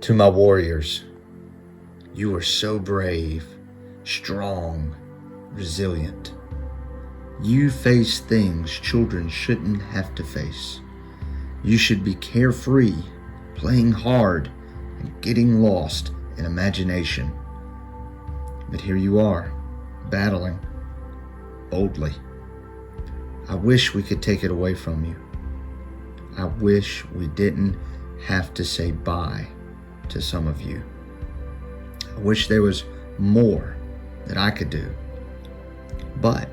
To my warriors, you are so brave, strong, resilient. You face things children shouldn't have to face. You should be carefree, playing hard, and getting lost in imagination. But here you are, battling, boldly. I wish we could take it away from you. I wish we didn't have to say bye to some of you. I wish there was more that I could do. But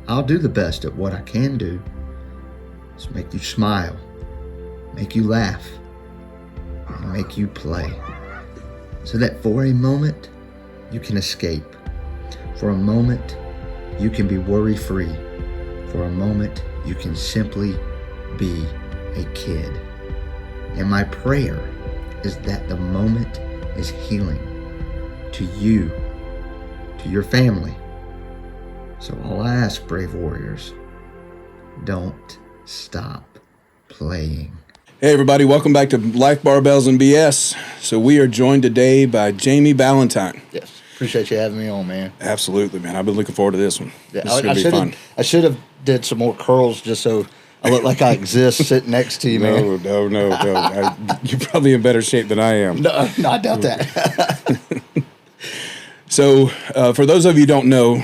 I'll do the best at what I can do. Is make you smile, make you laugh, and make you play. So that for a moment, you can escape. For a moment, you can be worry-free. For a moment, you can simply be a kid. And my prayer is that the moment is healing to you, to your family. So all I ask, brave warriors, don't stop playing. Hey everybody, welcome back to Life Barbells and BS. So we are joined today by Jamie Ballantyne. Yes, appreciate you having me on, man. Absolutely, man. I've been looking forward to this one. Yeah, This is going to be fun. I should have did some more curls just so I look like I exist sitting next to you, man. No. You're probably in better shape than I am. No, I doubt that. So for those of you who don't know,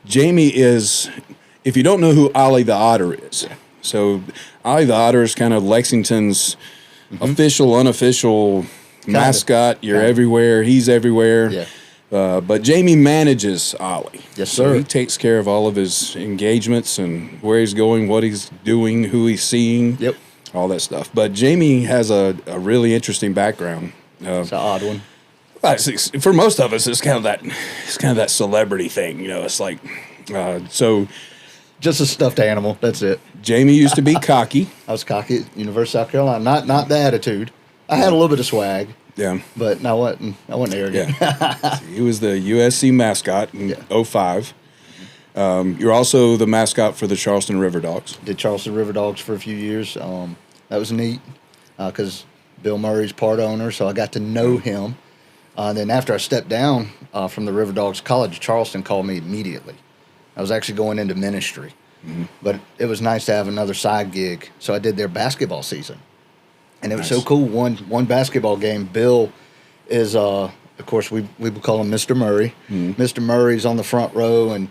Jamie is, if you don't know who Olly the Otter is, so Olly the Otter is kind of Lexington's official, unofficial mascot. You're everywhere. He's everywhere. Yeah. But Jamie manages Olly. Yes, So sir. he takes care of all of his engagements and where he's going, what he's doing, who he's seeing. Yep. All that stuff. But Jamie has a really interesting background. It's an odd one. For most of us, it's kind of that celebrity thing. You know, it's like so. Just a stuffed animal. That's it. Jamie used to be cocky. I was cocky at University of South Carolina. Not the attitude. I had a little bit of swag. Yeah. But I wasn't arrogant. Yeah. He was the USC mascot in '05. You're also the mascot for the Charleston River Dogs. Did Charleston River Dogs for a few years. That was neat because Bill Murray's part owner, so I got to know him. Then after I stepped down from the River Dogs, College of Charleston called me immediately. I was actually going into ministry. But it was nice to have another side gig, so I did their basketball season. And it was so cool. One basketball game, Bill is, of course, we would call him Mr. Murray. Mr. Murray's on the front row, and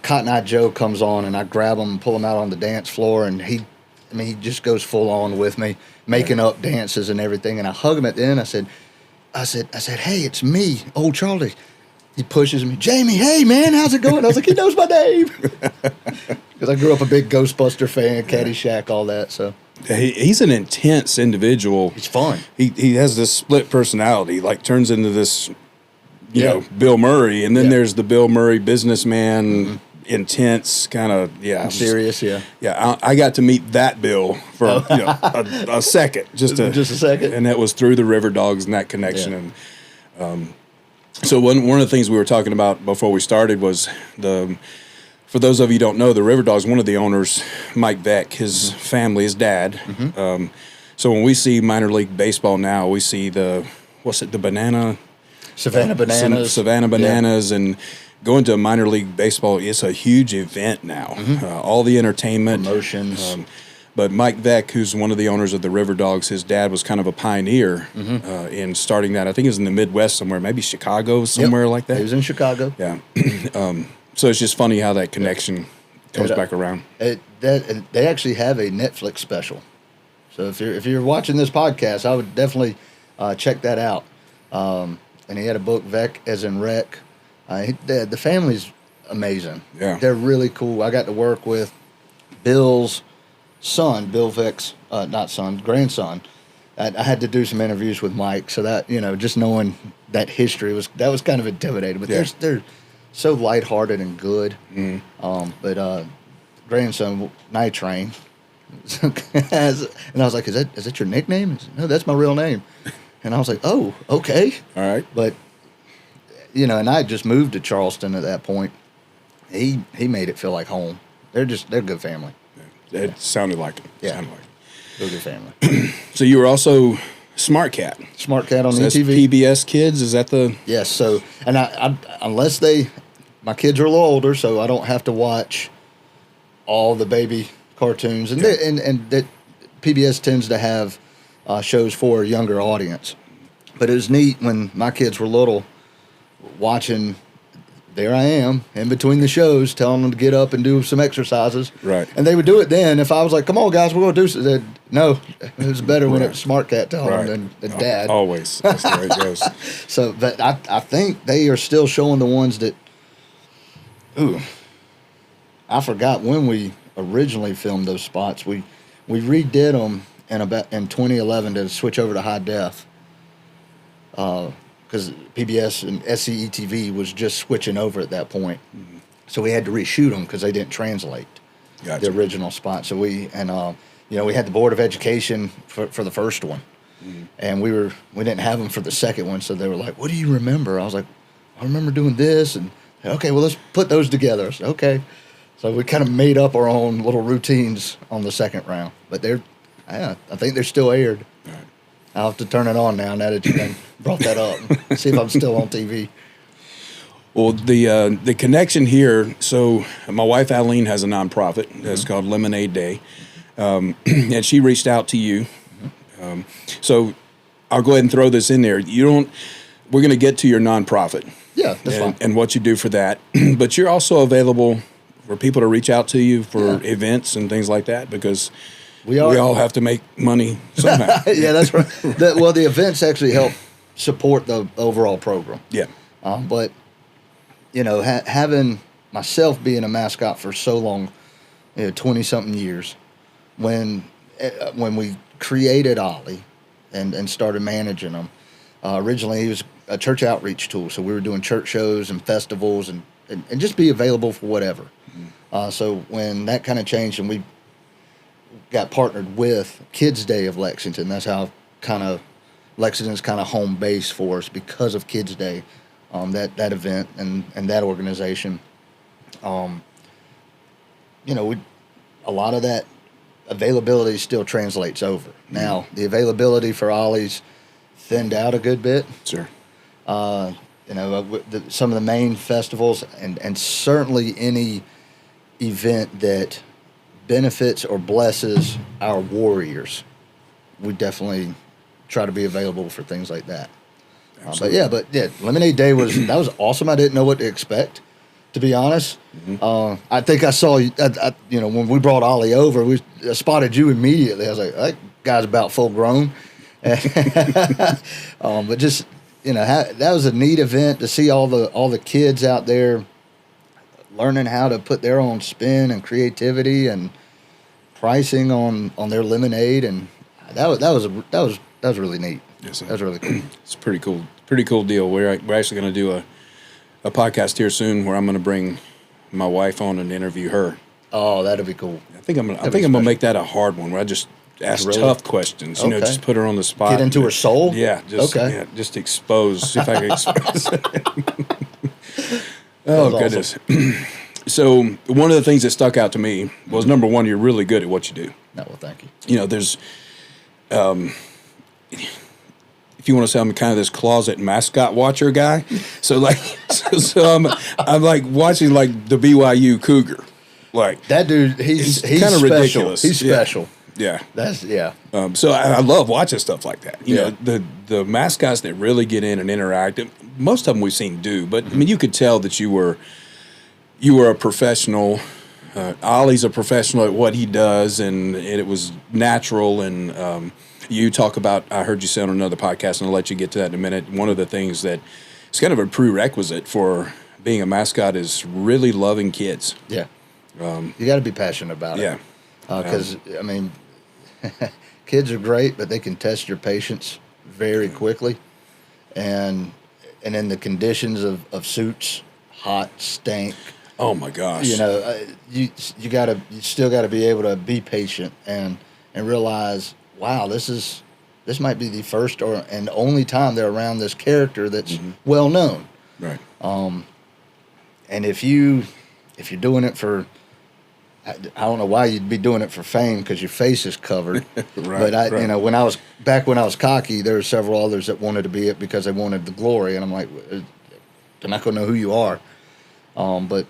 Cotton Eye Joe comes on, and I grab him and pull him out on the dance floor, and he just goes full on with me, making up dances and everything. And I hug him at the end. I said, hey, it's me, old Charlie. He pushes me, Jamie, hey, man, how's it going? I was like, he knows my name. Because I grew up a big Ghostbuster fan, Caddyshack, all that, so. He's an intense individual. He's fun. He has this split personality, like turns into this, you know, Bill Murray, and then there's the Bill Murray businessman, intense kind of, serious, Yeah, I got to meet that Bill for a second, just a second, and that was through the River Dogs and that connection. And so one of the things we were talking about before we started was for those of you who don't know, the River Dogs, one of the owners, Mike Beck, his family, his dad. So when we see minor league baseball now, we see the Savannah Bananas, and going to minor league baseball is a huge event now. All the entertainment, promotions. But Mike Beck, who's one of the owners of the River Dogs, his dad was kind of a pioneer in starting that. I think it was in the Midwest somewhere, maybe Chicago, somewhere like that. He was in Chicago. Yeah. So it's just funny how that connection comes back around. They actually have a Netflix special. So if you're watching this podcast, I would definitely check that out. And he had a book, Vec as in Rec. The family's amazing. Yeah. They're really cool. I got to work with Bill's son, Bill Vec's, grandson. I had to do some interviews with Mike, so that, just knowing that history was kind of intimidating. But they're so lighthearted and good. But grandson, Night Train, and I was like, "Is that your nickname?" He said, "No, that's my real name." And I was like, "Oh, okay, all right." But and I had just moved to Charleston at that point. He made it feel like home. They're a good family. It sounded like it. Yeah, they're a good family. So you were also Smart Cat. Smart Cat on So that's ETV. PBS Kids. Is that the? Yes. So, and I unless my kids are a little older, so I don't have to watch all the baby cartoons, and that PBS tends to have shows for a younger audience. But it was neat when my kids were little, watching. There I am in between the shows, telling them to get up and do some exercises. Right. And they would do it then. If I was like, "Come on, guys, we're going to do something," no, it was better when it was Smart Cat telling them than Dad. Always. That's the way it goes. So, but I think they are still showing the ones that. Ooh, I forgot when we originally filmed those spots. We redid them in 2011 to switch over to high def. Because PBS and SCE-TV was just switching over at that point. Mm-hmm. So we had to reshoot them because they didn't translate the original spot. So we had the Board of Education for the first one. Mm-hmm. And we didn't have them for the second one. So they were like, "What do you remember?" I was like, "I remember doing this." And okay, well, let's put those together. So, okay. So we kind of made up our own little routines on the second round. But I think they're still aired. Right. I'll have to turn it on now that you brought that up. See if I'm still on TV. Well, the connection here, so my wife Aline has a nonprofit that's called Lemonade Day, and she reached out to you. So I'll go ahead and throw this in there. We're going to get to your nonprofit. Yeah, that's fine. And what you do for that. But you're also available for people to reach out to you for events and things like that, because we all have to make money somehow. Yeah, that's right. The events actually help support the overall program. Yeah. But, having myself being a mascot for so long, 20-something years, when we created Olly and started managing them, originally he was a church outreach tool. So we were doing church shows and festivals and just be available for whatever. Mm-hmm. So when that kind of changed and we got partnered with Kids Day of Lexington. That's how Lexington's kind of home base for us because of Kids Day, that event and that organization. A lot of that availability still translates over. Mm-hmm. Now, the availability for Ollie's thinned out a good bit. Sure. Some of the main festivals and certainly any event that benefits or blesses our warriors, we definitely try to be available for things like that. But Lemonade Day was awesome. I didn't know what to expect, to be honest. Mm-hmm. I think I saw you. When we brought Ollie over, I spotted you immediately. I was like, that guy's about full grown. But just that was a neat event to see all the kids out there learning how to put their own spin and creativity and pricing on their lemonade, and that was really neat. Yes, that was really cool. It's pretty cool deal. We're actually going to do a podcast here soon where I'm going to bring my wife on and interview her. Oh, that'd be cool. I think I'm gonna make that a hard one where I just ask tough questions. Okay. Just put her on the spot. Get into her soul. Yeah. Just expose. See if I can expose. Oh, goodness. Awesome. So one of the things that stuck out to me was, number one, you're really good at what you do. No, well, thank you. There's, if you want to say, I'm kind of this closet mascot watcher guy. So I'm like watching like the BYU Cougar. Like that dude, he's kind of ridiculous. He's special. Yeah. So I love watching stuff like that. You know, the mascots that really get in and interact, most of them we've seen do, but I mean, you could tell that you were a professional. Ollie's a professional at what he does, and it was natural. And you talk about, I heard you say on another podcast, and I'll let you get to that in a minute. One of the things that is kind of a prerequisite for being a mascot is really loving kids. Yeah. You got to be passionate about it. Yeah. Because, I mean, kids are great, but they can test your patience very quickly. And in the conditions of suits, hot, stank. Oh my gosh! You still got to be able to be patient and realize, wow, this might be the first and only time they're around this character that's well known. Right. And if you're doing it for I don't know why you'd be doing it for fame because your face is covered. Right, but right. you know, when I was cocky, there were several others that wanted to be it because they wanted the glory, and I'm like, they're not going to know who you are. But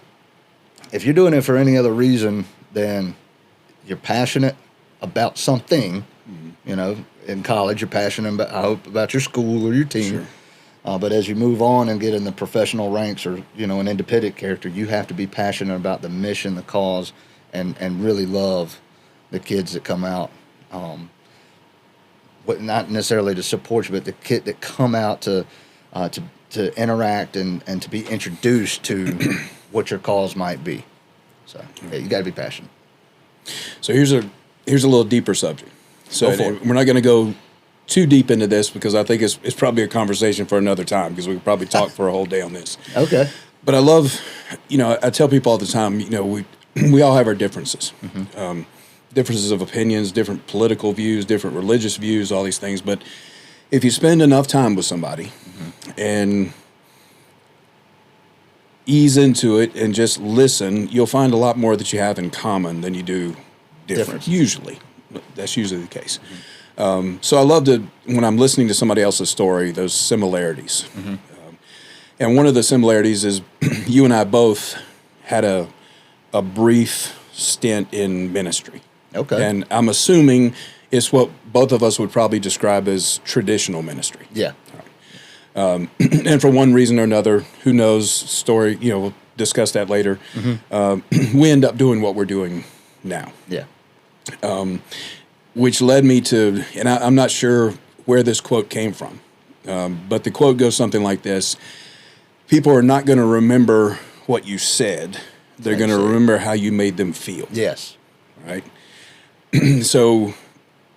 if you're doing it for any other reason than you're passionate about something, you know, in college you're passionate about, I hope, about your school or your team. Sure. But as you move on and get in the professional ranks or, you know, an independent character, you have to be passionate about the mission, the cause, and really love the kids that come out. Not necessarily to support you, but the kid that come out to interact and to be introduced to what your cause might be. So yeah, you got to be passionate. So here's a little deeper subject. So Go for it. we're not going to go too deep into this because I think it's probably a conversation for another time because we could probably talk for a whole day on this. Okay. But I love, you know, I tell people all the time, you know, we all have our differences. Differences of opinions, different political views, different religious views, all these things. But if you spend enough time with somebody and ease into it and just listen, you'll find a lot more that you have in common than you do different. Usually. That's usually the case. So I love to, when I'm listening to somebody else's story, those similarities. And one of the similarities is you and I both had a brief stint in ministry. Okay. And I'm assuming it's what both of us would probably describe as traditional ministry. Yeah. And for one reason or another, who knows, story, you know, we'll discuss that later. We end up doing what we're doing now. Yeah. Which led me to, and I'm not sure where this quote came from, but the quote goes something like this: people are not going to remember what you said. They're going to remember how you made them feel. Yes. Right? So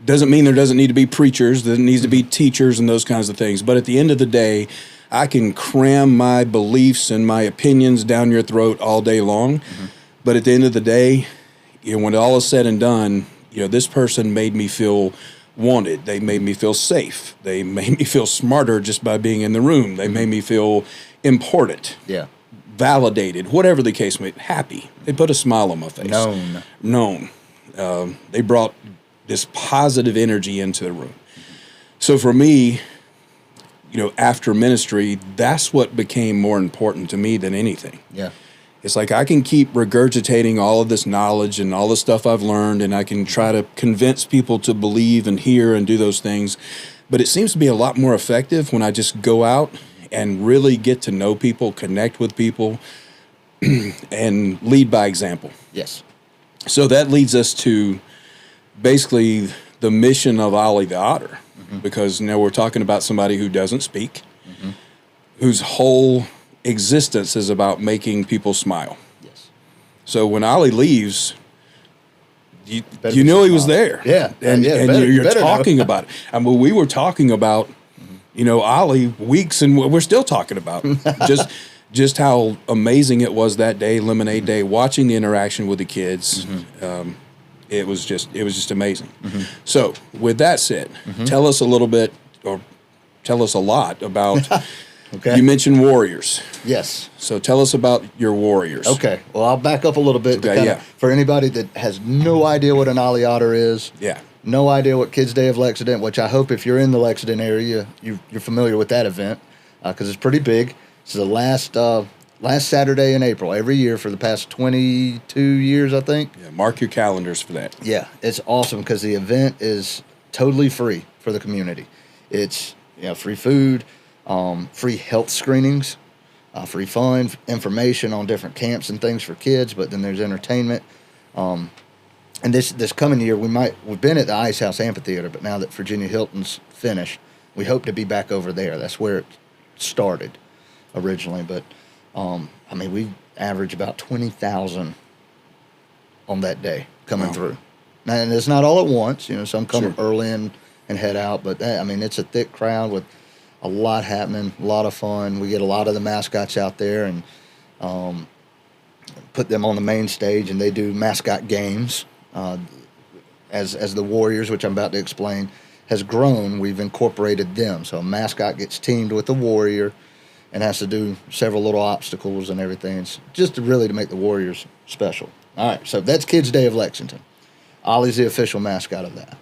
doesn't mean there doesn't need to be preachers, there needs to be teachers and those kinds of things. But at the end of the day, I can cram my beliefs and my opinions down your throat all day long. But at the end of the day, you know, when all is said and done, you know, this person made me feel wanted. They made me feel safe. They made me feel smarter just by being in the room. They made me feel important. Yeah. Validated, whatever the case may be, happy. They put a smile on my face. Known. They brought this positive energy into the room. So for me, you know, after ministry, that's what became more important to me than anything. Yeah. It's like I can keep regurgitating all of this knowledge and all the stuff I've learned, and I can try to convince people to believe and hear and do those things. But it seems to be a lot more effective when I just go out and really get to know people, connect with people, and lead by example. Yes. So that leads us to basically the mission of Olly the Otter, because now we're talking about somebody who doesn't speak, whose whole existence is about making people smile. Yes. So when Olly leaves, you know he was there. Yeah. And, yeah, and you're talking know. about it. I mean, we were talking about, you know, Olly weeks, and we're still talking about just how amazing it was that day, Lemonade Day, watching the interaction with the kids. It was just amazing. So with that said, tell us a little bit, or tell us a lot about, Okay. You mentioned warriors. Yes. So tell us about your warriors. Okay. Well, I'll back up a little bit. Okay, For anybody that has no idea what an Olly Otter is, no idea what Kids Day of Lexington, which I hope if you're in the Lexington area, you're familiar with that event because it's pretty big. It's the last Saturday in April every year for the past 22 years, I think. Yeah, mark your calendars for that. Yeah, it's awesome because the event is totally free for the community. It's free food, free health screenings, free fun, information on different camps and things for kids, but then there's entertainment. And this coming year, we've been at the Ice House Amphitheater, but now that Virginia Hilton's finished, we hope to be back over there. That's where it started originally, but we average about 20,000 on that day coming through. Now, and it's not all at once. Some come early and head out, but it's a thick crowd with a lot happening, a lot of fun. We get a lot of the mascots out there and put them on the main stage, and they do mascot games. As the Warriors, which I'm about to explain, has grown, we've incorporated them. So a mascot gets teamed with a Warrior and has to do several little obstacles and everything. It's just really to make the Warriors special. All right, so that's Kids Day of Lexington. Olly's the official mascot of that.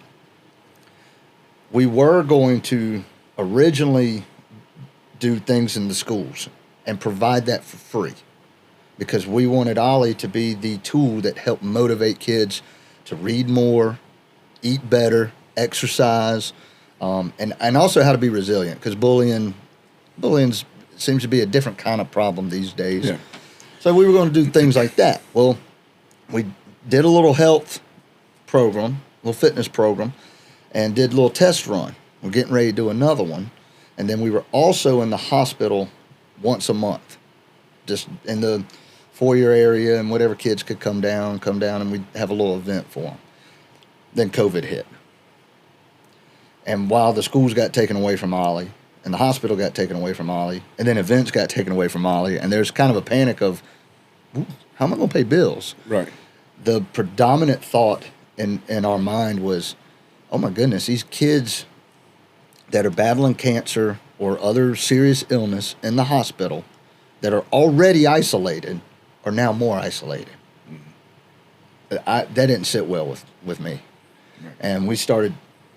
We were going to originally do things in the schools and provide that for free because we wanted Olly to be the tool that helped motivate kids to read more, eat better, exercise, and also how to be resilient because bullying seems to be a different kind of problem these days. Yeah. So we were going to do things like that. Well, we did a little health program, a little fitness program, and did a little test run. We're getting ready to do another one. And then we were also in the hospital once a month, just in the foyer area, and whatever kids could come down, and we'd have a little event for them. Then COVID hit. And while the schools got taken away from Olly, and the hospital got taken away from Olly, and then events got taken away from Olly, and there's kind of a panic of, how am I going to pay bills? Right. The predominant thought in our mind was, oh my goodness, these kids that are battling cancer or other serious illness in the hospital that are already isolated are now more isolated. Mm-hmm. That didn't sit well with me. Right. And we started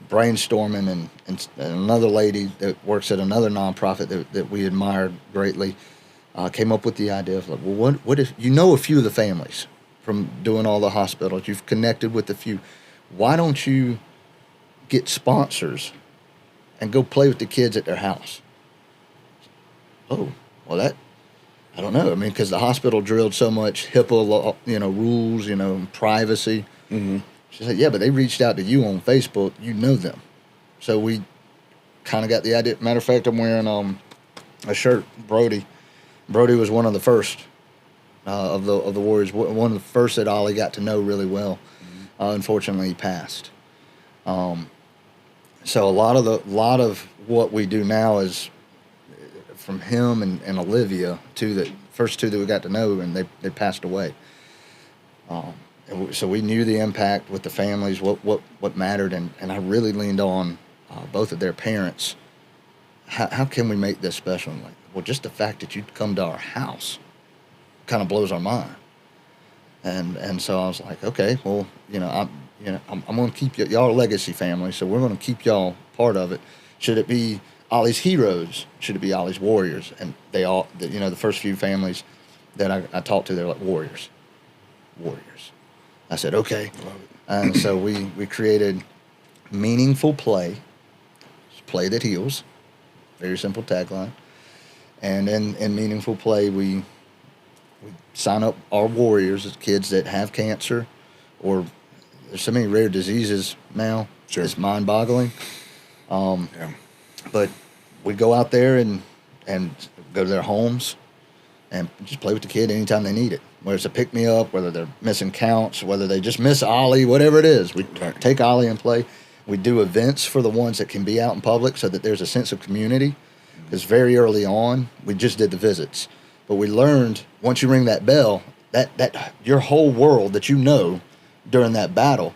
brainstorming, and another lady that works at another nonprofit that we admired greatly came up with the idea of, like, well, what if you know a few of the families from doing all the hospitals, you've connected with a few, why don't you get sponsors and go play with the kids at their house? Oh, well, I don't know. I mean, because the hospital drilled so much HIPAA, rules, privacy. Mm-hmm. She said, yeah, but they reached out to you on Facebook. You know them. So we kind of got the idea. Matter of fact, I'm wearing a shirt, Brody. Brody was one of the first of the Warriors, one of the first that Olly got to know really well. Mm-hmm. Unfortunately, he passed. So a lot of what we do now is from him and Olivia, first two that we got to know, and they passed away. So we knew the impact with the families, what mattered, and I really leaned on both of their parents. How can we make this special? And like, well, just the fact that you'd come to our house kind of blows our mind. And so I was like, okay, well, I'm going to keep y'all a legacy family, so we're going to keep y'all part of it. Should it be Olly's Heroes? Should it be Olly's Warriors? And they all, the first few families that I talked to, they're like, Warriors. I said, okay. And so we created meaningful play, play that heals, very simple tagline. And in meaningful play, we sign up our warriors as kids that have cancer, or there's so many rare diseases now. Sure. It's mind-boggling. But we go out there and go to their homes and just play with the kid anytime they need it. Whether it's a pick-me-up, whether they're missing counts, whether they just miss Olly, whatever it is. We take Olly and play. We do events for the ones that can be out in public so that there's a sense of community. Because very early on, we just did the visits. But we learned, once you ring that bell, that your whole world that you know during that battle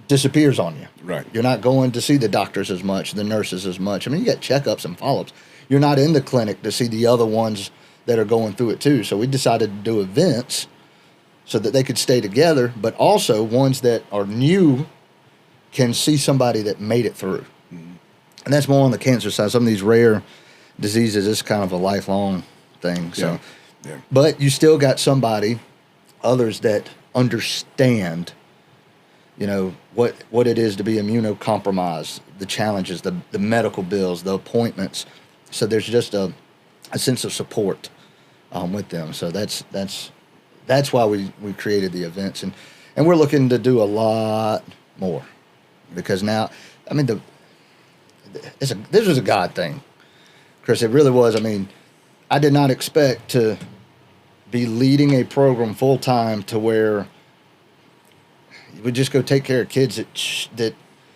disappears on you. Right. You're not going to see the doctors as much, the nurses as much. I mean, you got checkups and follow-ups. You're not in the clinic to see the other ones that are going through it too. So we decided to do events so that they could stay together, but also ones that are new can see somebody that made it through. Mm-hmm. And that's more on the cancer side. Some of these rare diseases, it's kind of a lifelong thing. So, yeah. But you still got others that understand, what it is to be immunocompromised, the challenges, the medical bills, the appointments. So there's just a sense of support with them. So that's why we created the events, and we're looking to do a lot more, because now, I mean, this was a God thing, Chris. It really was. I mean, I did not expect to be leading a program full time to where we just go take care of kids that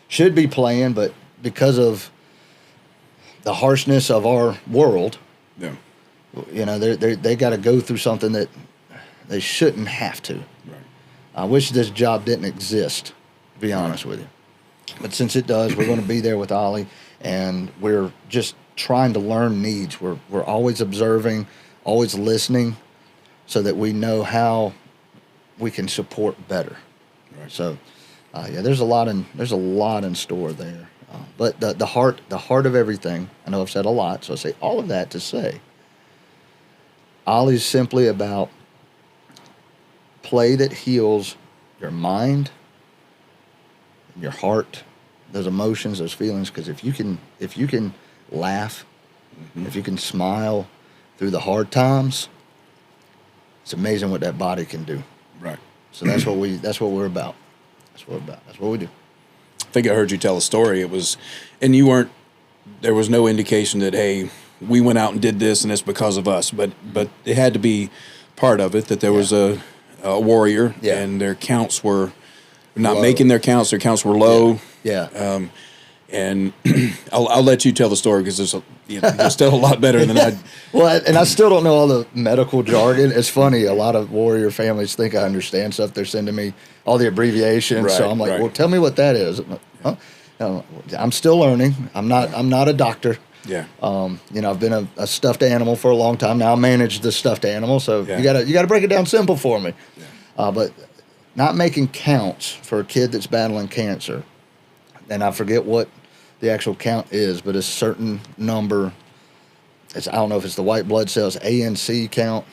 should be playing, but because of the harshness of our world, yeah, they got to go through something that they shouldn't have to. Right. I wish this job didn't exist, to be honest with you. But since it does, we're going to be there with Olly, and we're just trying to learn needs. We're always observing, always listening, so that we know how we can support better. Right. So, there's a lot in store there. But the heart of everything. I know I've said a lot, so I say all of that to say, Olly's simply about play that heals your mind, your heart, those emotions, those feelings. Because if you can laugh, if you can smile through the hard times, it's amazing what that body can do. Right. So that's what we're about. That's what we do. I think I heard you tell a story. It was, and there was no indication that, hey, we went out and did this and it's because of us, but it had to be part of it, that there was a warrior and their counts were not low. Making their counts were low. Yeah. And I'll let you tell the story because there's still a lot better than I. Well, and I still don't know all the medical jargon. It's funny. A lot of warrior families think I understand stuff. They're sending me all the abbreviations. Right, so I'm like, well, tell me what that is. Huh? No, I'm still learning. I'm not a doctor. Yeah. I've been a stuffed animal for a long time now. I manage the stuffed animal, so you gotta break it down simple for me. Yeah. But not making counts for a kid that's battling cancer, and I forget what the actual count is, but a certain number. I don't know if it's the white blood cells ANC count.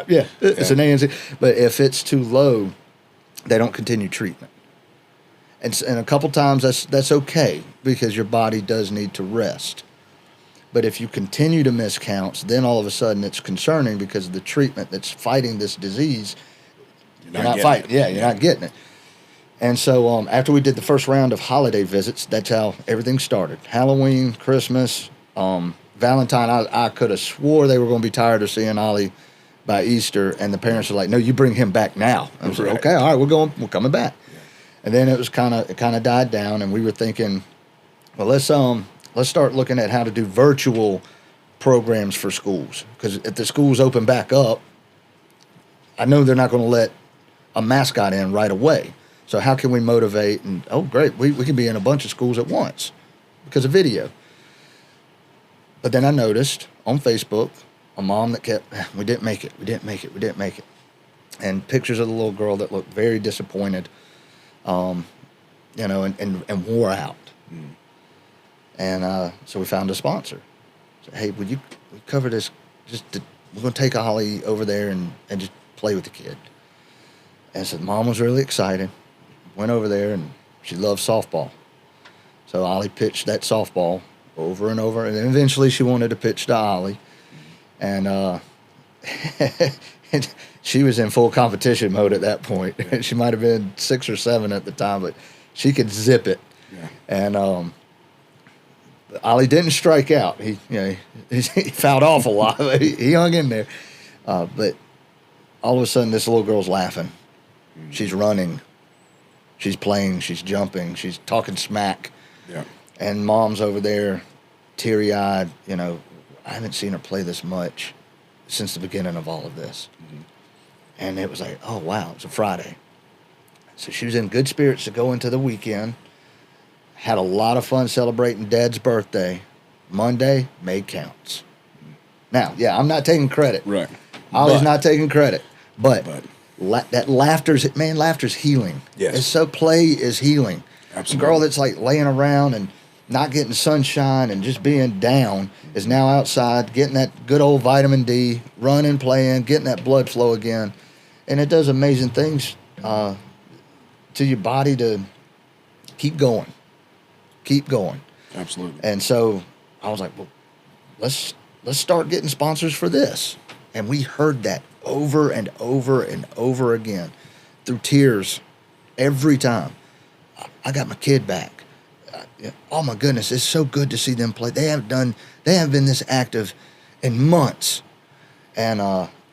Yeah, it's an ANC. But if it's too low, they don't continue treatment. And a couple times that's okay because your body does need to rest. But if you continue to miss counts, then all of a sudden it's concerning because of the treatment that's fighting this disease. You're not fighting. Yeah, you're not getting it. And so after we did the first round of holiday visits, that's how everything started. Halloween, Christmas, Valentine. I could have swore they were going to be tired of seeing Olly by Easter, and the parents were like, "No, you bring him back now." I was like, "Okay, all right, we're coming back." Yeah. And then it kind of died down, and we were thinking, well, let's start looking at how to do virtual programs for schools, because if the schools open back up, I know they're not going to let a mascot in right away. So how can we motivate? And oh, great, we can be in a bunch of schools at once because of video. But then I noticed on Facebook a mom that kept, we didn't make it. And pictures of the little girl that looked very disappointed, and wore out. Mm. And so we found a sponsor. Said, hey, would you cover this? We're going to take Olly over there and just play with the kid. And so mom was really excited. Went over there, and she loves softball. So Olly pitched that softball over and over, and then eventually she wanted to pitch to Olly. And she was in full competition mode at that point. Yeah. She might have been 6 or 7 at the time, but she could zip it. Yeah. And Olly didn't strike out. He fouled off a lot. He hung in there. But all of a sudden, this little girl's laughing. Mm-hmm. She's running. She's playing. She's jumping. She's talking smack. Yeah. And mom's over there, teary-eyed. I haven't seen her play this much since the beginning of all of this. Mm-hmm. And it was like, oh, wow, it was a Friday. So she was in good spirits to go into the weekend. Had a lot of fun celebrating Dad's birthday. Monday, made counts. Now, I'm not taking credit. Right. Olly's not taking credit. But that laughter's healing. Yes. It's so play is healing. Absolutely. A girl that's like laying around and not getting sunshine and just being down is now outside getting that good old vitamin D, running, playing, getting that blood flow again. And it does amazing things to your body to keep going. Keep going. Absolutely. And so I was like, well, let's start getting sponsors for this. And we heard that over and over and over again through tears every time. I got my kid back. Oh my goodness, it's so good to see them play. They haven't been this active in months. And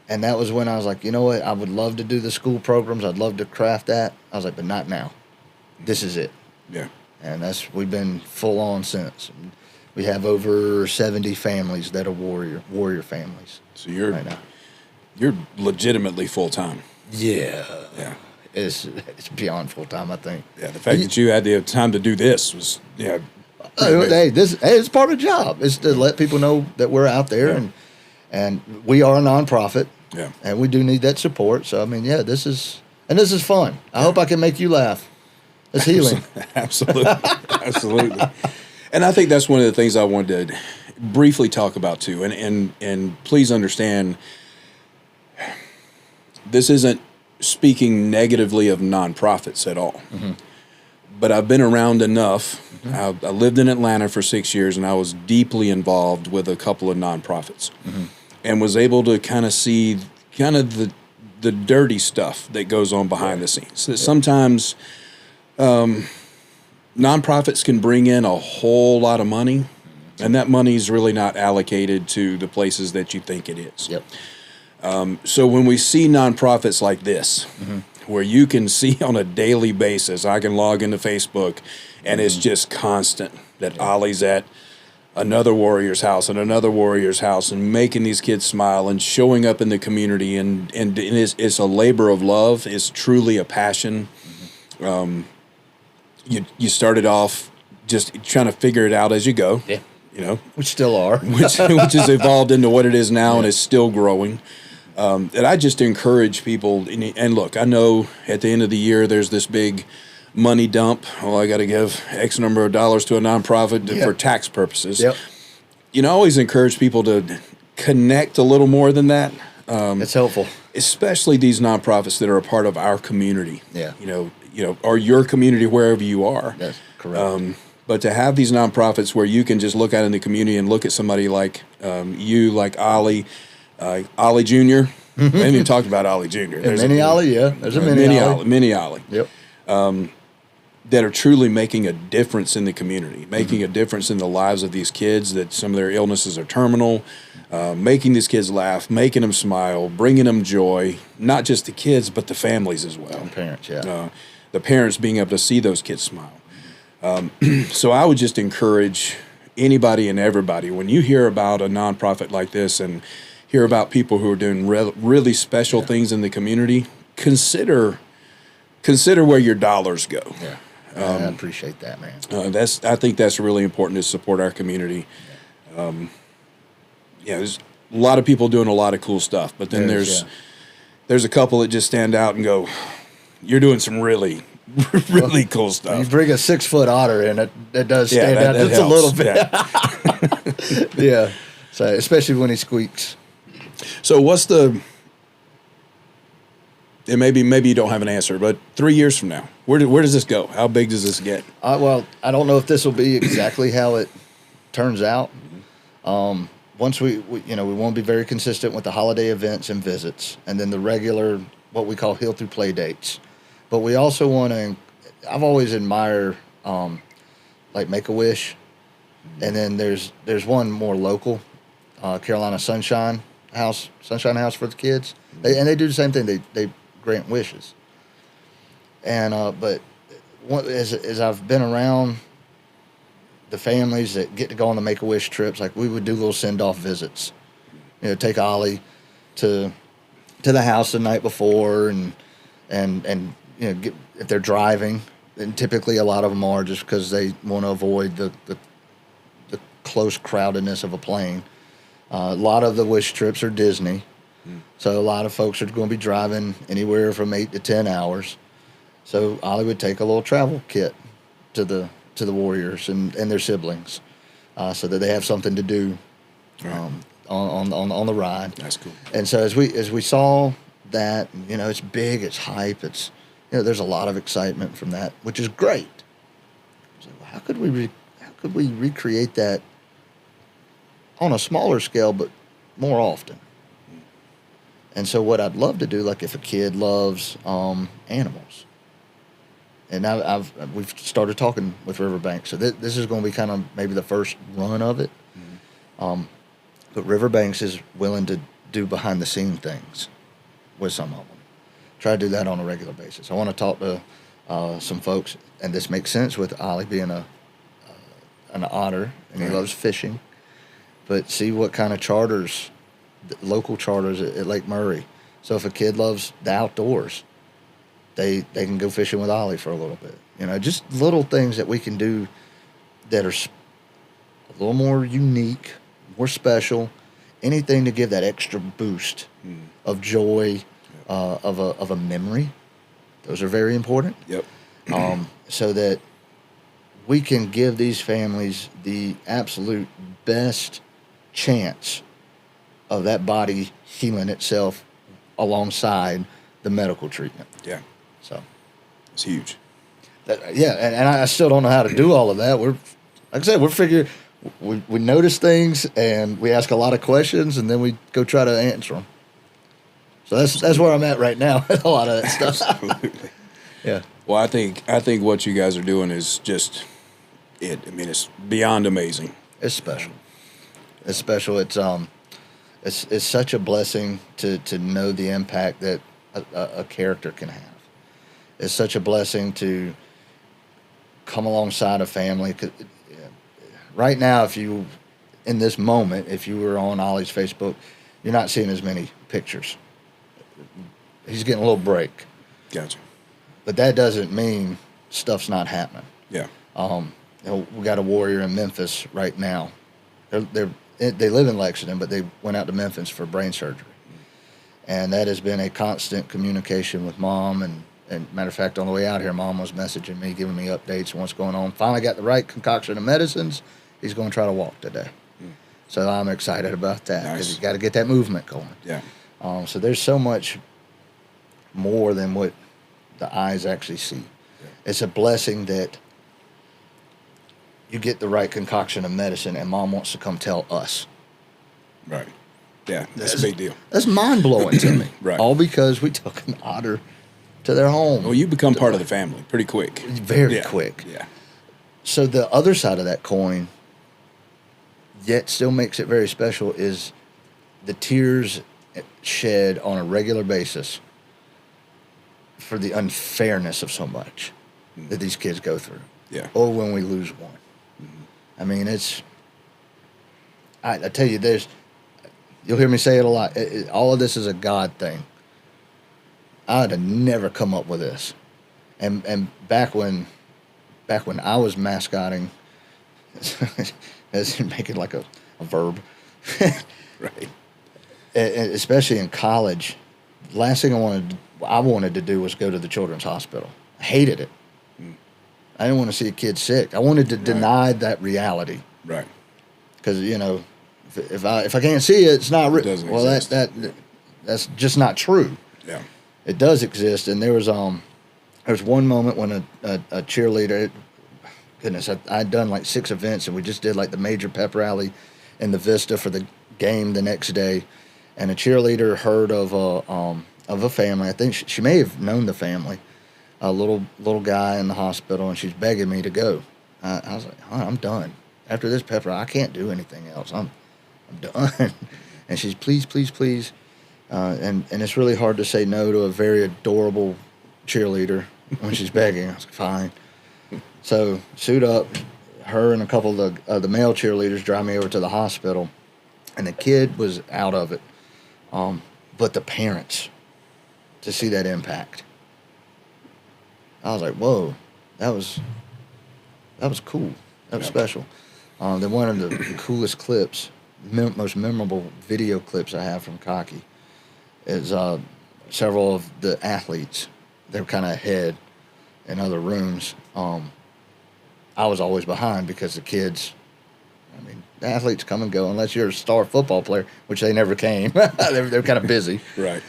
that was when I was like, you know what? I would love to do the school programs. I'd love to craft that. I was like, but not now. This is it. Yeah. And we've been full on since. We have over 70 families that are warrior families. So you're right now. You're legitimately full time. Yeah. Yeah. It's beyond full time, I think. Yeah, the fact that you had the time to do this was hey, it's part of the job. It's to let people know that we're out there, and we are a nonprofit. Yeah. And we do need that support. So, I mean, yeah, this is fun. I hope I can make you laugh. It's healing. Absolutely. Absolutely. And I think that's one of the things I wanted to briefly talk about too. And please understand, this isn't speaking negatively of nonprofits at all. Mm-hmm. But I've been around enough. Mm-hmm. I lived in Atlanta for 6 years, and I was deeply involved with a couple of nonprofits, mm-hmm. and was able to kind of see kind of the dirty stuff that goes on behind the scenes. That sometimes nonprofits can bring in a whole lot of money, and that money is really not allocated to the places that you think it is. Yep. So when we see nonprofits like this, mm-hmm. where you can see on a daily basis, I can log into Facebook, and mm-hmm. it's just constant that Olly's at another Warrior's house and another Warrior's house, and making these kids smile and showing up in the community, and it's a labor of love. It's truly a passion. Mm-hmm. You started off just trying to figure it out as you go. Yeah. You know, we still are, which has evolved into what it is now, and is still growing. And I just encourage people, and look, I know at the end of the year there's this big money dump. Well, I got to give X number of dollars to a nonprofit for tax purposes. Yep. I always encourage people to connect a little more than that. It's helpful, especially these nonprofits that are a part of our community. Yeah, or your community wherever you are. That's correct. But to have these nonprofits where you can just look out in the community and look at somebody like you, like Olly. Olly Jr. Mm-hmm. I haven't even talked about Olly Jr. There's Olly, yeah. There's a mini Olly. Mini Olly. Yep. That are truly making a difference in the community, making mm-hmm. a difference in the lives of these kids, that some of their illnesses are terminal, making these kids laugh, making them smile, bringing them joy, not just the kids, but the families as well. And parents, yeah. The parents being able to see those kids smile. So I would just encourage anybody and everybody, when you hear about a nonprofit like this and hear about people who are doing really special things in the community, consider where your dollars go. Yeah, I appreciate that, man. I think that's really important, to support our community. There's a lot of people doing a lot of cool stuff, but then there's a couple that just stand out and go, "You're doing some really cool stuff." You bring a 6-foot otter in, it does stand out just a little bit. Yeah. So especially when he squeaks. So what's and maybe you don't have an answer, but 3 years from now, where does this go? How big does this get? Well, I don't know if this will be exactly how it turns out. Once we want to be very consistent with the holiday events and visits, and then the regular, what we call Heal Through Play dates. But we also want to, I've always admired like Make-A-Wish, and then there's one more local, Carolina Sunshine House for the kids. They do the same thing. They grant wishes. And but as I've been around the families that get to go on the Make-A-Wish trips, like we would do little send-off visits. Take Olly to the house the night before, and if they're driving, and typically a lot of them are, just because they want to avoid the close crowdedness of a plane. A lot of the wish trips are Disney, so a lot of folks are going to be driving anywhere from 8 to 10 hours. So Olly would take a little travel kit to the Warriors and their siblings, so that they have something to do on the ride. That's cool. And so as we saw that, it's big, it's hype, it's there's a lot of excitement from that, which is great. So how could we recreate that on a smaller scale, but more often? And so what I'd love to do, like if a kid loves animals, and we've started talking with Riverbank, so this is going to be kind of maybe the first run of it. Mm-hmm. But Riverbanks is willing to do behind the scene things with some of them. Try to do that on a regular basis. I want to talk to some folks, and this makes sense with Olly being an otter, and he loves fishing. But see what kind of charters, local charters at Lake Murray. So if a kid loves the outdoors, they can go fishing with Olly for a little bit. Just little things that we can do that are a little more unique, more special, anything to give that extra boost of joy, of a memory. Those are very important. Yep. So that we can give these families the absolute best chance of that body healing itself alongside the medical treatment. Yeah. So it's huge. And I still don't know how to do all of that. Like I said, we notice things and we ask a lot of questions and then we go try to answer them. So that's where I'm at right now with a lot of that stuff. Absolutely. Yeah. Well, I think what you guys are doing is just it. I mean, it's beyond amazing. It's special. It's special. It's such a blessing to know the impact that a character can have. It's such a blessing to come alongside a family. Right now, in this moment, if you were on Olly's Facebook, you're not seeing as many pictures. He's getting a little break. Gotcha. But that doesn't mean stuff's not happening. Yeah. We got a warrior in Memphis right now. They live in Lexington, but they went out to Memphis for brain surgery. And that has been a constant communication with Mom. And matter of fact, on the way out here, Mom was messaging me, giving me updates on what's going on. Finally got the right concoction of medicines. He's going to try to walk today. So I'm excited about that because he's got to get that movement going. Yeah. So there's so much more than what the eyes actually see. Yeah. It's a blessing that you get the right concoction of medicine and Mom wants to come tell us. Right. Yeah, that's a big deal. That's mind-blowing to me. Right. All because we took an otter to their home. Well, you become part of the family pretty quick. Very quick. Yeah. So the other side of that coin, yet still makes it very special, is the tears shed on a regular basis for the unfairness of so much that these kids go through. Yeah. Or when we lose one. I mean, I tell you, you'll hear me say it a lot. All of this is a God thing. I'd have never come up with this. And back when I was mascotting, as make it like a verb. Right. Especially in college, the last thing I wanted to do was go to the children's hospital. I hated it. I didn't want to see a kid sick. I wanted to deny that reality. Right. Because if I can't see it, it's not real. Well, that's just not true. Yeah. It does exist, and there was one moment when a cheerleader. Goodness, I'd done like 6 events, and we just did like the major pep rally in the Vista for the game the next day, and a cheerleader heard of a family. I think she may have known the family, a little guy in the hospital, and she's begging me to go. I was like, I'm done. After this pep rally, I can't do anything else. I'm done. And she's please, and it's really hard to say no to a very adorable cheerleader when she's begging. I was like, fine. So suit up, her and a couple of the male cheerleaders drive me over to the hospital, and the kid was out of it. But the parents, to see that impact, I was like, whoa, that was cool. That was special. Then one of the coolest clips, most memorable video clips I have from Cocky is several of the athletes. They're kind of ahead in other rooms. I was always behind because the kids, the athletes come and go unless you're a star football player, which they never came. They're kind of busy. Right.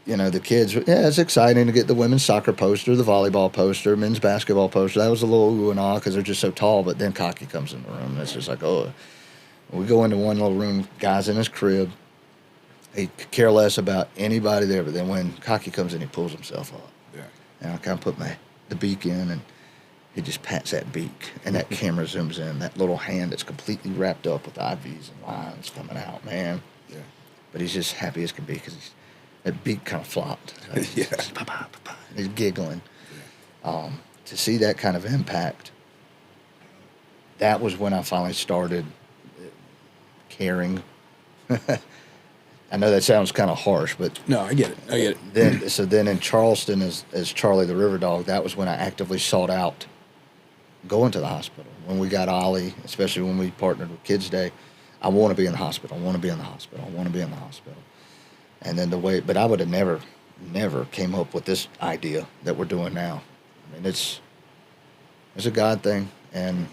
The kids, it's exciting to get the women's soccer poster, the volleyball poster, men's basketball poster. That was a little ooh and ah because they're just so tall, but then Cocky comes in the room, and it's just like, oh. We go into one little room, guy's in his crib. He could care less about anybody there, but then when Cocky comes in, he pulls himself up. Yeah. And I kind of put the beak in, and he just pats that beak, and that camera zooms in, that little hand that's completely wrapped up with IVs and lines coming out, man. Yeah. But he's just happy as can be because that beak kind of flopped. Yeah. He's giggling. Yeah. To see that kind of impact, that was when I finally started caring. I know that sounds kind of harsh, but no, I get it. Then in Charleston, as Charlie the River Dog, that was when I actively sought out going to the hospital. When we got Ollie, especially when we partnered with Kids Day, I want to be in the hospital. I want to be in the hospital. I want to be in the hospital. And then but I would have never came up with this idea that we're doing now. I mean, it's a God thing, and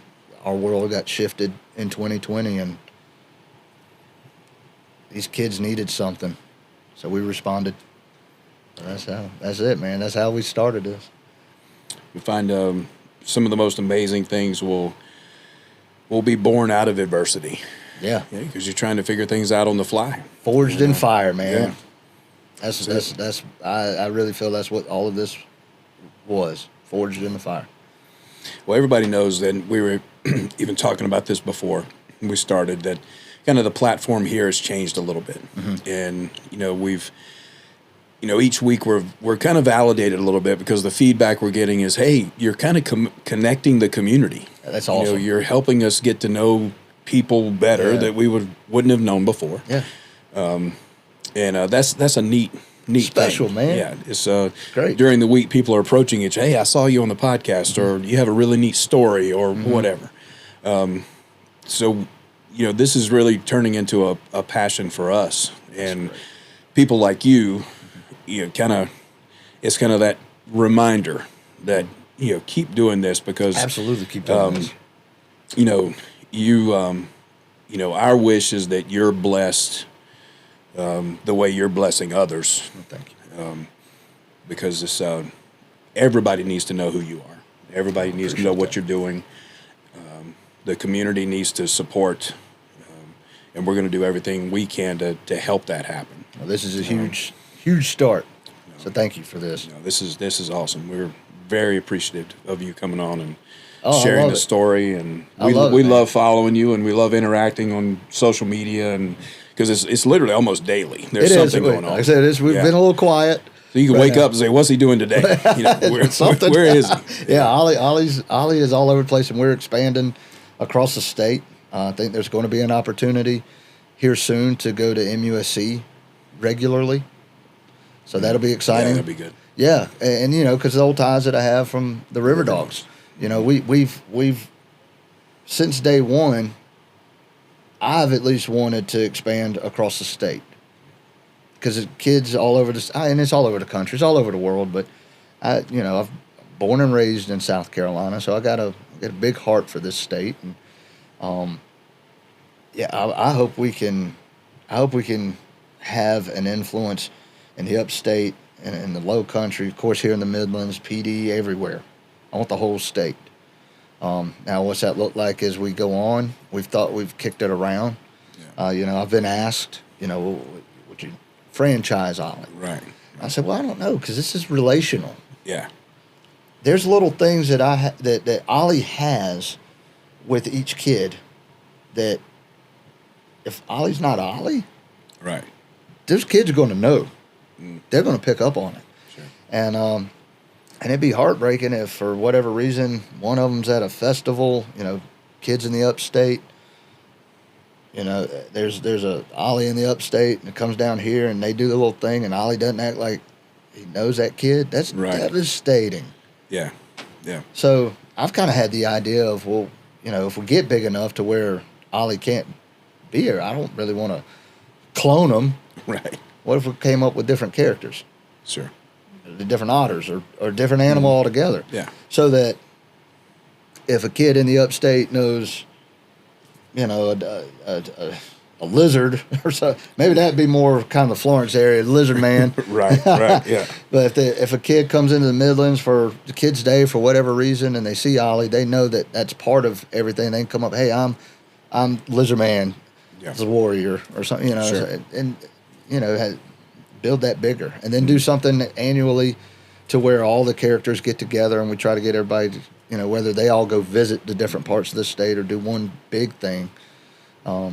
our world got shifted in 2020, and these kids needed something, so we responded. That's it, man. That's how we started this. We find some of the most amazing things will be born out of adversity. Yeah, because you're trying to figure things out on the fly. Forged in fire, man. Yeah. That's I really feel that's what all of this was, forged in the fire. Well, everybody knows that we were even talking about this before we started, that kind of the platform here has changed a little bit. Mm-hmm. And, we've, each week we're kind of validated a little bit because the feedback we're getting is, hey, you're kind of connecting the community. That's awesome. You're helping us get to know people better that we wouldn't have known before. Yeah. And that's a neat special thing. Man. Yeah, it's great. During the week, people are approaching each. Hey, I saw you on the podcast, or you have a really neat story, or whatever. So, this is really turning into a passion for us, and people like you, it's kind of that reminder that keep doing this, because absolutely keep doing this. Our wish is that you're blessed the way you're blessing others. Well, thank you. Because it's everybody needs to know who you are. Everybody needs to know what you're doing. The community needs to support, and we're going to do everything we can to help that happen. Well, this is a huge start. So thank you for this. This is awesome. We're very appreciative of you coming on and sharing the story, and we love following you, and we love interacting on social media, and because it's literally almost daily. There's something going on. Like I said, we've been a little quiet. So you can wake up and say, "What's he doing today? Where is he?" Yeah, Ollie is all over the place, and we're expanding across the state. I think there's going to be an opportunity here soon to go to MUSC regularly, so that'll be exciting. Yeah, that'll be good. Yeah, and because the old ties that I have from the River Dogs, we've since day one, I've at least wanted to expand across the state, because kids all over and it's all over the country, it's all over the world. But I've born and raised in South Carolina, so I got a big heart for this state, and I hope we can have an influence in the upstate and in the low country, of course, here in the Midlands, PD, everywhere. I want the whole state. Now, what's that look like as we go on? We've kicked it around. Yeah. I've been asked, would you franchise Ollie? Right. I said, well, I don't know, because this is relational. Yeah. There's little things that that Ollie has with each kid that if Ollie's not Ollie, right, those kids are going to know. They're going to pick up on it. Sure. And it'd be heartbreaking if, for whatever reason, one of them's at a festival, kids in the upstate, there's a Ollie in the upstate, and it comes down here, and they do the little thing, and Ollie doesn't act like he knows that kid. That's devastating. Yeah, yeah. So I've kind of had the idea of, well, if we get big enough to where Ollie can't be here, I don't really want to clone him. Right. What if we came up with different characters? Sure. The different otters or different animal altogether. Yeah. So that if a kid in the upstate knows, a lizard or so, maybe that'd be more kind of the Florence area, lizard man. Right, yeah. But if a kid comes into the Midlands for the Kids' Day for whatever reason, and they see Ollie, they know that that's part of everything. They can come up, hey, I'm lizard man, the warrior or something, Sure. and build that bigger, and then do something annually to where all the characters get together, and we try to get everybody, whether they all go visit the different parts of the state or do one big thing. I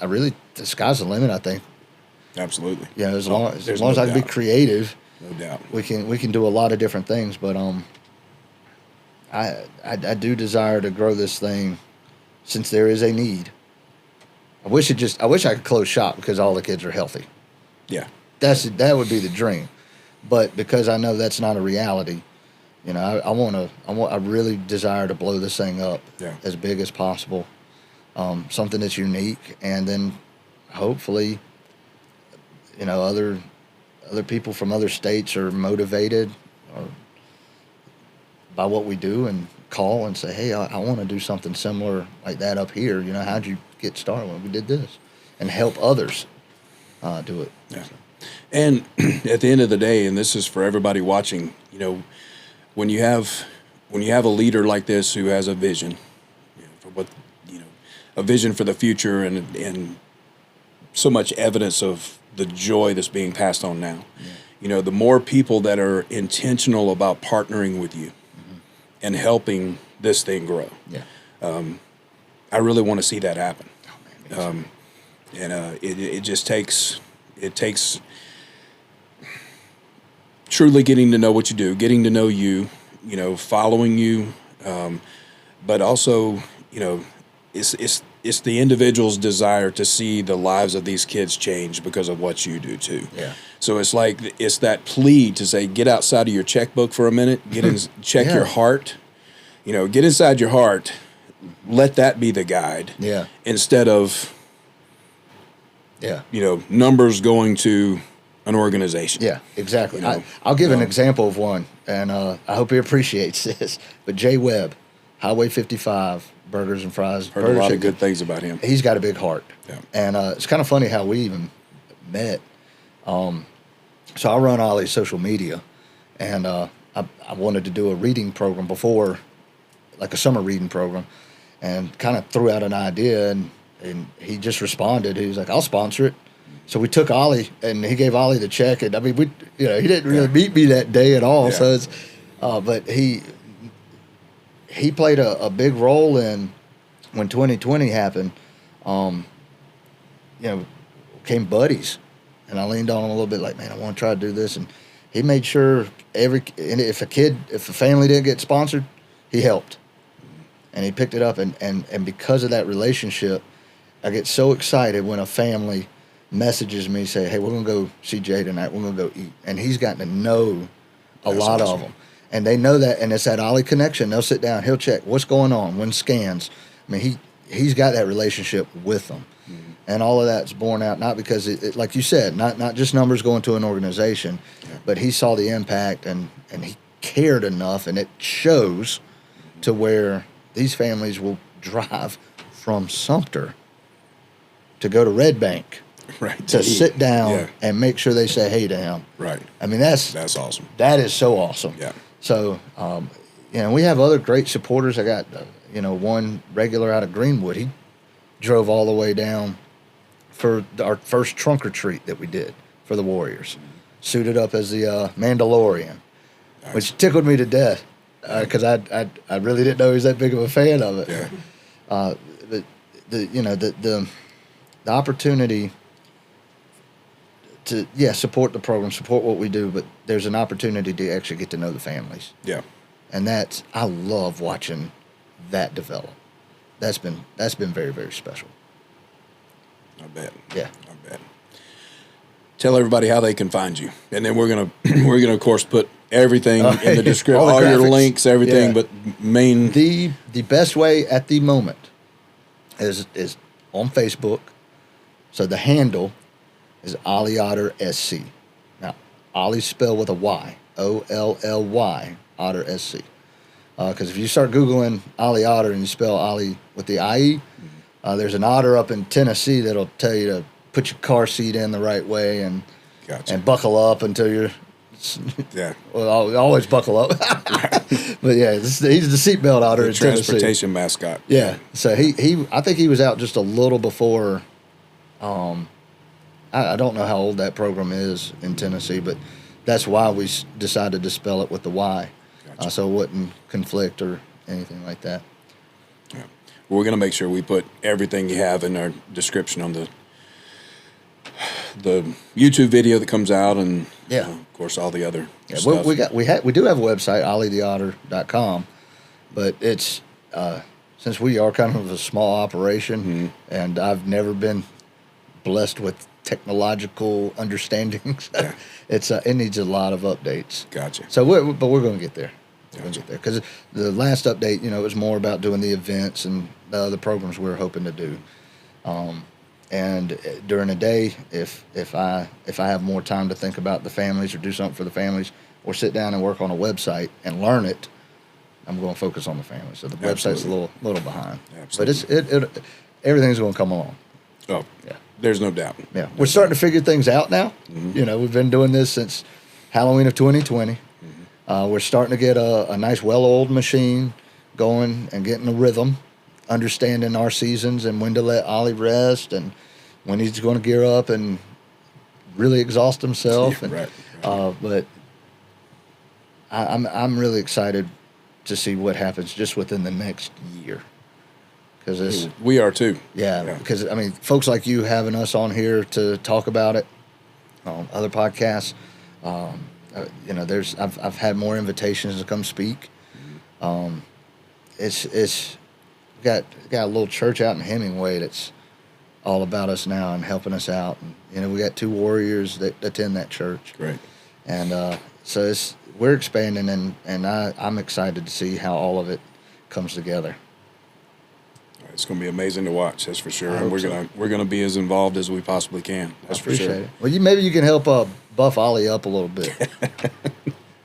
really, the sky's the limit, I think. Absolutely. Yeah, as long as I can be creative, no doubt, we can do a lot of different things. But I do desire to grow this thing, since there is a need. I wish I could close shop because all the kids are healthy. Yeah. That would be the dream, but because I know that's not a reality, I really desire to blow this thing up as big as possible. something that's unique, and then hopefully, other people from other states are motivated by what we do and call and say, hey, I want to do something similar like that up here. How'd you get started? Well, we did this, and help others do it. Yeah. And at the end of the day, and this is for everybody watching, when you have a leader like this who has a vision, for what a vision for the future, and so much evidence of the joy that's being passed on now. Yeah. The more people that are intentional about partnering with you and helping this thing grow. Yeah. I really want to see that happen. Oh, man, it just takes truly getting to know what you do, getting to know you, following you, but also, it's the individual's desire to see the lives of these kids change because of what you do too. Yeah. So it's that plea to say, get outside of your checkbook for a minute, check your heart, get inside your heart, let that be the guide. Yeah. Instead of, numbers going to an organization. Yeah, exactly. I'll give an example of one, and I hope he appreciates this. But Jay Webb, Highway 55, Burgers and Fries. Heard a lot of good things about him. He's got a big heart. Yeah. And it's kind of funny how we even met. So I run Olly's social media, and I wanted to do a reading program before, like a summer reading program, and kind of threw out an idea, and he just responded. He was like, I'll sponsor it. So we took Olly, and he gave Olly the check, and he didn't really meet me that day at all. Yeah. So it's, but he played a big role in when 2020 happened. Became buddies, and I leaned on him a little bit, like, man, I want to try to do this, and he made sure if a family didn't get sponsored, he helped, and he picked it up, and because of that relationship, I get so excited when a family messages me, say, hey, we're going to go see Jay tonight, we're going to go eat. And he's gotten to know a lot of them. And they know that, and it's that Olly connection. They'll sit down, he'll check what's going on, when scans. I mean, he's got that relationship with them. Mm-hmm. And all of that's borne out, not because, it like you said, not just numbers going to an organization, but he saw the impact, and he cared enough, and it shows to where these families will drive from Sumter to go to Red Bank. Right. To sit down and make sure they say hey to him. Right. I mean, that's awesome. That is so awesome. Yeah. So, we have other great supporters. I got, one regular out of Greenwood. He drove all the way down for our first trunk or treat that we did for the Warriors, suited up as the Mandalorian, which tickled me to death because I really didn't know he was that big of a fan of it. Yeah. But the opportunity to support the program, support what we do, but there's an opportunity to actually get to know the families. Yeah. And I love watching that develop. That's been very, very special. I bet. Yeah. I bet. Tell everybody how they can find you. And then we're gonna of course put everything in the description, all your links, everything, but main the best way at the moment is on Facebook. So the handle is Olly Otter SC. Now, Olly's spelled with a Y, Olly, Otter SC. Because if you start Googling Olly Otter and you spell Olly with the IE, there's an otter up in Tennessee that'll tell you to put your car seat in the right way and buckle up until you're. Yeah. Well, always buckle up. But he's the seatbelt otter in Tennessee. Transportation mascot. Yeah. So I think he was out just a little before. I don't know how old that program is in Tennessee, but that's why we decided to spell it with the Y, so it wouldn't conflict or anything like that. Yeah. We're going to make sure we put everything you have in our description on the YouTube video that comes out, and of course all the other stuff. We do have a website, ollytheotter.com, but it's since we are kind of a small operation, and I've never been blessed with technological understandings. It needs a lot of updates. Gotcha. So we're going to get there. We'll get there. Because the last update, it was more about doing the events and the other programs we were hoping to do. And during the day, if I have more time to think about the families or do something for the families or sit down and work on a website and learn it, I'm going to focus on the families. So the website's a little behind. Absolutely. But everything's going to come along. Oh, yeah. There's no doubt. Yeah. We're starting to figure things out now. Mm-hmm. We've been doing this since Halloween of 2020. Mm-hmm. We're starting to get a nice, well-oiled machine going and getting a rhythm, understanding our seasons and when to let Ollie rest and when he's going to gear up and really exhaust himself. Yeah, right. But I'm really excited to see what happens just within the next year. Because we are too. Yeah, because folks like you having us on here to talk about it, other podcasts. I've had more invitations to come speak. It's got a little church out in Hemingway that's all about us now and helping us out. And, we got 2 warriors that attend that church. Right. And so we're expanding, and I'm excited to see how all of it comes together. It's going to be amazing to watch, that's for sure. And we're gonna be as involved as we possibly can. That's for sure. It. Well, maybe you can help buff Ollie up a little bit,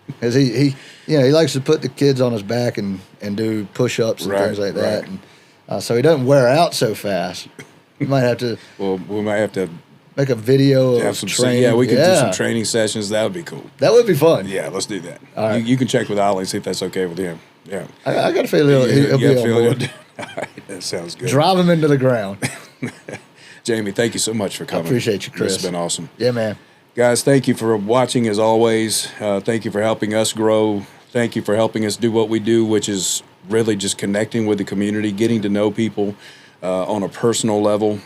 because he likes to put the kids on his back and do push-ups and things like that, and so he doesn't wear out so fast. We might have to. Well, we might have to make a video of training. Yeah, we could do some training sessions. That would be cool. That would be fun. Yeah, let's do that. All right. You can check with Ollie and see if that's okay with him. Yeah. I got a feeling he'll be on board. All right, that sounds good. Drive him into the ground. Jamie, thank you so much for coming. I appreciate you, Chris. It's been awesome. Yeah, man. Guys, thank you for watching as always. Thank you for helping us grow. Thank you for helping us do what we do, which is really just connecting with the community, getting to know people on a personal level,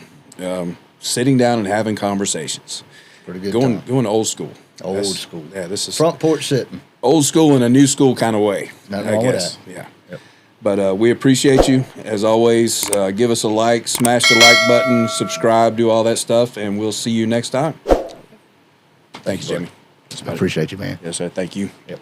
sitting down and having conversations. Pretty good. Going old school. Old school. Yeah, this is front porch sitting. Old school in a new school kind of way. Nothing wrong with that. Yeah. Yep. But we appreciate you as always. Give us a like, smash the like button, subscribe, do all that stuff, and we'll see you next time. Thanks, Jimmy. I appreciate you, man. Yes, sir. Thank you. Yep.